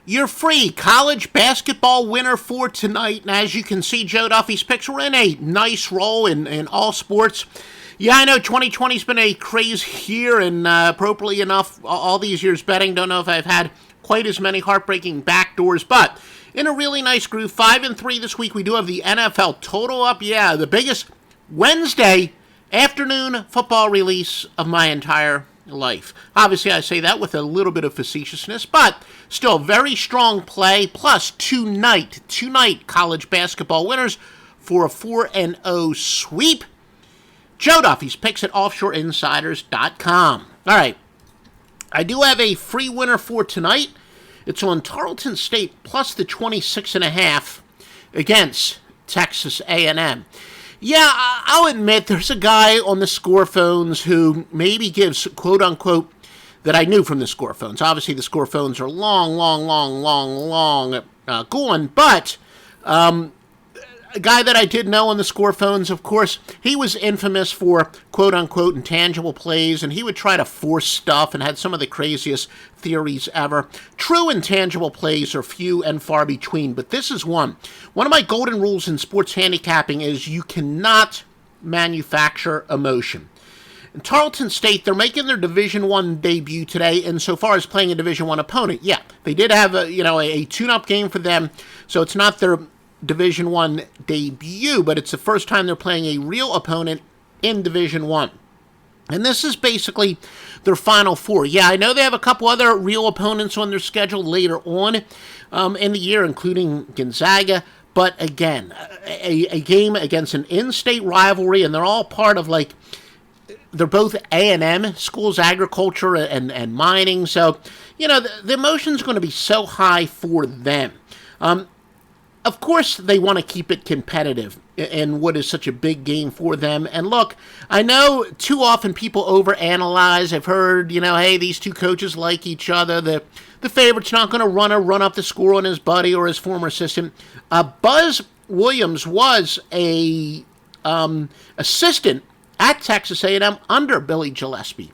Your free college basketball winner for tonight. And as you can see, Joe Duffy's picks were in a nice roll in all sports. Yeah, I know 2020's been a crazy year, and appropriately enough, all these years betting, don't know if I've had quite as many heartbreaking backdoors, but in a really nice groove. 5-3 this week. We do have the NFL total up. Yeah, the biggest Wednesday afternoon football release of my entire life. Obviously, I say that with a little bit of facetiousness, but still very strong play. Plus, tonight college basketball winners for a 4-0 sweep. Joe Duffy's picks at offshoreinsiders.com. All right, I do have a free winner for tonight. It's on Tarleton State plus the 26.5 against Texas A&M. Yeah, I'll admit there's a guy on the score phones who maybe gives quote-unquote that I knew from the score phones. Obviously, the score phones are long gone, but a guy that I did know on the score phones, of course, he was infamous for quote-unquote intangible plays, and he would try to force stuff and had some of the craziest theories ever. True intangible plays are few and far between, but this is one. One of my golden rules in sports handicapping is you cannot manufacture emotion. In Tarleton State, they're making their Division I debut today insofar as playing a Division I opponent. Yeah, they did have a tune-up game for them, so it's not their Division I debut, but it's the first time they're playing a real opponent in Division I. And this is basically their Final Four. Yeah, I know they have a couple other real opponents on their schedule later on in the year, including Gonzaga. But again, a game against an in-state rivalry, and they're all part of, they're both A&M schools, agriculture and mining. So, the emotion's going to be so high for them. Of course, they want to keep it competitive in what is such a big game for them. And look, I know too often people overanalyze. I've heard, hey, these two coaches like each other. The favorite's not going to run up the score on his buddy or his former assistant. Buzz Williams was a assistant at Texas A&M under Billy Gillespie.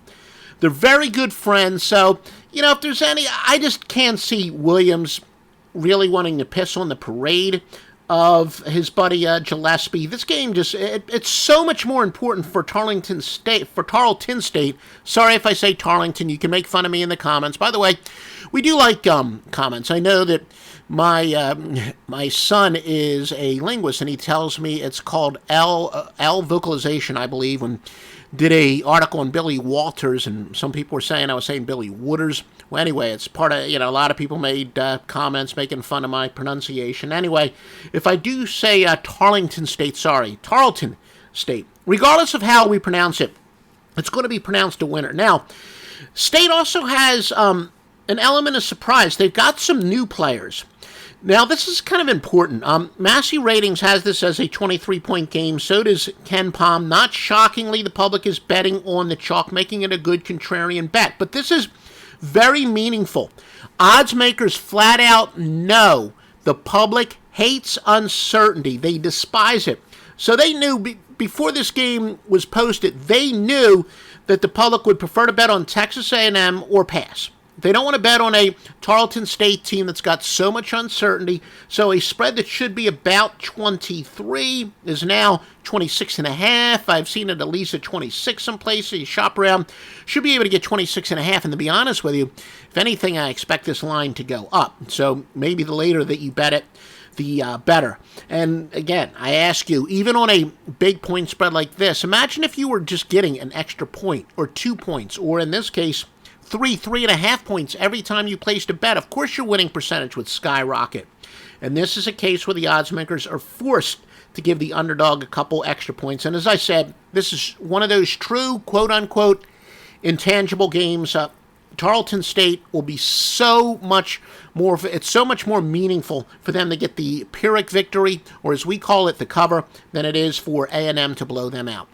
They're very good friends. So, if there's any, I just can't see Williams really wanting to piss on the parade of his buddy Gillespie. This game it's so much more important for Tarleton State. Sorry if I say Tarleton. You can make fun of me in the comments. By the way, we do like comments. I know that my son is a linguist, and he tells me it's called L vocalization, I believe, and did a article on Billy Walters, and some people were saying I was saying Billy Wooters. Well, anyway, it's part of, a lot of people made comments making fun of my pronunciation. Anyway, if I do say Tarleton State, regardless of how we pronounce it, it's going to be pronounced a winner. Now, State also has an element of surprise. They've got some new players. Now, this is kind of important. Massey Ratings has this as a 23-point game. So does Ken Palm. Not shockingly, the public is betting on the chalk, making it a good contrarian bet. But this is very meaningful. Odds makers flat out know the public hates uncertainty. They despise it. So they knew before this game was posted, they knew that the public would prefer to bet on Texas A&M or pass. They don't want to bet on a Tarleton State team that's got so much uncertainty. So a spread that should be about 23 is now 26.5. I've seen it at least at 26 someplace. So you shop around, should be able to get 26.5. And to be honest with you, if anything, I expect this line to go up. So maybe the later that you bet it, the better. And again, I ask you, even on a big point spread like this, imagine if you were just getting an extra point or 2 points, or in this case, 3.5 points every time you placed a bet. Of course, your winning percentage would skyrocket. And this is a case where the odds makers are forced to give the underdog a couple extra points. And as I said, this is one of those true, quote-unquote, intangible games. Tarleton State will be so much more meaningful for them to get the Pyrrhic victory, or as we call it, the cover, than it is for A&M to blow them out.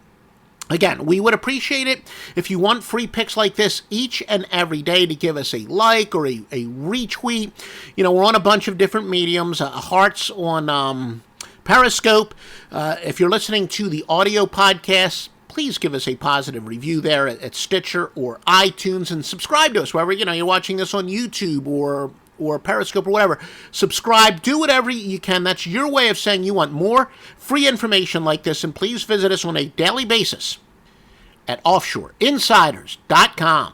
Again, we would appreciate it if you want free picks like this each and every day to give us a like or a retweet. We're on a bunch of different mediums, hearts on Periscope. If you're listening to the audio podcast, please give us a positive review there at Stitcher or iTunes, and subscribe to us wherever you're watching this on YouTube or or Periscope or whatever. Subscribe. Do whatever you can. That's your way of saying you want more free information like this. And please visit us on a daily basis at offshoreinsiders.com.